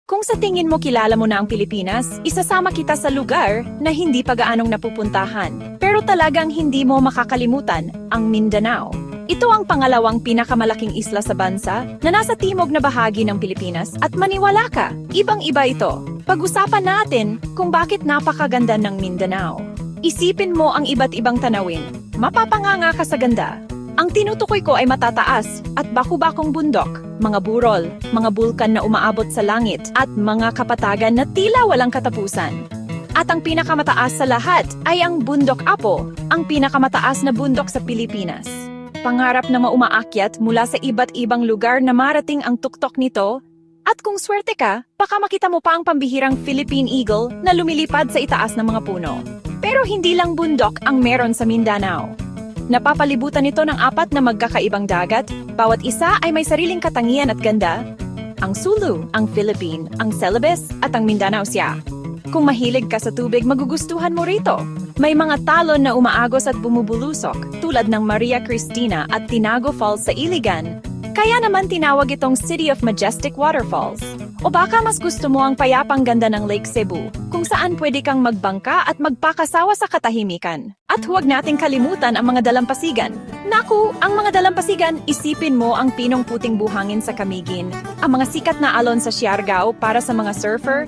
Kung sa tingin mo kilala mo na ang Pilipinas, isasama kita sa lugar na hindi pa gaanong napupuntahan. Pero talagang hindi mo makakalimutan ang Mindanao. Ito ang pangalawang pinakamalaking isla sa bansa na nasa timog na bahagi ng Pilipinas at maniwala ka, ibang-iba ito. Pag-usapan natin kung bakit napakaganda ng Mindanao. Isipin mo ang iba't ibang tanawin. Mapapanganga ka sa ganda. Ang tinutukoy ko ay matataas at baku-bakong bundok, mga burol, mga bulkan na umaabot sa langit at mga kapatagan na tila walang katapusan. At ang pinakamataas sa lahat ay ang Bundok Apo, ang pinakamataas na bundok sa Pilipinas. Pangarap na maumaakyat mula sa iba't ibang lugar na marating ang tuktok nito. At kung swerte ka, baka makita mo pa ang pambihirang Philippine Eagle na lumilipad sa itaas ng mga puno. Pero hindi lang bundok ang meron sa Mindanao. Napapalibutan ito ng 4 na magkakaibang dagat, bawat isa ay may sariling katangian at ganda. Ang Sulu, ang Philippine, ang Celebes at ang Mindanao Sea. Kung mahilig ka sa tubig, magugustuhan mo rito. May mga talon na umaagos at bumubulusok, tulad ng Maria Cristina at Tinago Falls sa Iligan. Kaya naman tinawag itong City of Majestic Waterfalls. O baka mas gusto mo ang payapang ganda ng Lake Cebu, kung saan pwede kang magbangka at magpakasawa sa katahimikan. At huwag nating kalimutan ang mga dalampasigan. Naku, ang mga dalampasigan, isipin mo ang pinong puting buhangin sa Camiguin, ang mga sikat na alon sa Siargao para sa mga surfer,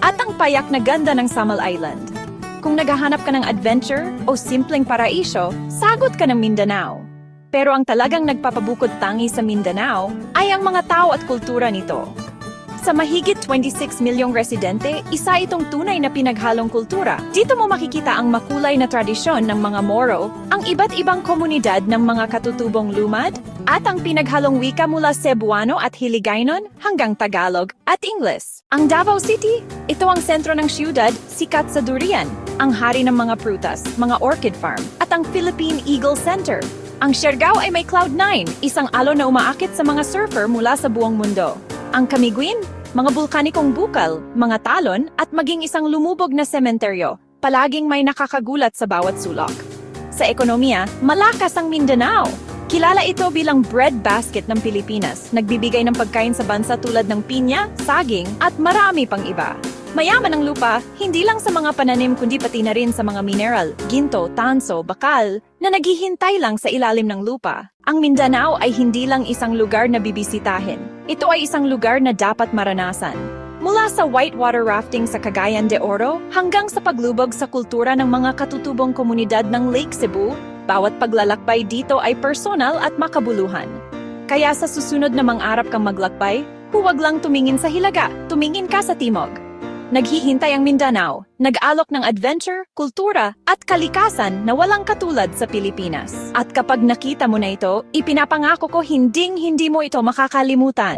at ang payak na ganda ng Samal Island. Kung naghahanap ka ng adventure o simpleng paraiso, sagot ka ng Mindanao. Pero ang talagang nagpapabukod tangi sa Mindanao ay ang mga tao at kultura nito. Sa mahigit 26 milyong residente, isa itong tunay na pinaghalong kultura. Dito mo makikita ang makulay na tradisyon ng mga Moro, ang iba't ibang komunidad ng mga katutubong lumad, at ang pinaghalong wika mula Cebuano at Hiligaynon hanggang Tagalog at Ingles. Ang Davao City, ito ang sentro ng siyudad, sikat sa durian, ang hari ng mga prutas, mga orchid farm, at ang Philippine Eagle Center. Ang Siargao ay may Cloud9, isang alon na umaakit sa mga surfer mula sa buong mundo. Ang Camiguin, mga bulkanikong bukal, mga talon, at maging isang lumubog na sementeryo, palaging may nakakagulat sa bawat sulok. Sa ekonomiya, malakas ang Mindanao. Kilala ito bilang breadbasket ng Pilipinas, nagbibigay ng pagkain sa bansa tulad ng pinya, saging, at marami pang iba. Mayaman ang lupa, hindi lang sa mga pananim kundi pati na rin sa mga mineral, ginto, tanso, bakal, na naghihintay lang sa ilalim ng lupa. Ang Mindanao ay hindi lang isang lugar na bibisitahin. Ito ay isang lugar na dapat maranasan. Mula sa whitewater rafting sa Cagayan de Oro hanggang sa paglubog sa kultura ng mga katutubong komunidad ng Lake Cebu, bawat paglalakbay dito ay personal at makabuluhan. Kaya sa susunod na mangarap kang maglakbay, huwag lang tumingin sa hilaga, tumingin ka sa timog. Naghihintay ang Mindanao, nag-alok ng adventure, kultura, at kalikasan na walang katulad sa Pilipinas. At kapag nakita mo na ito, ipinapangako ko hinding-hindi mo ito makakalimutan.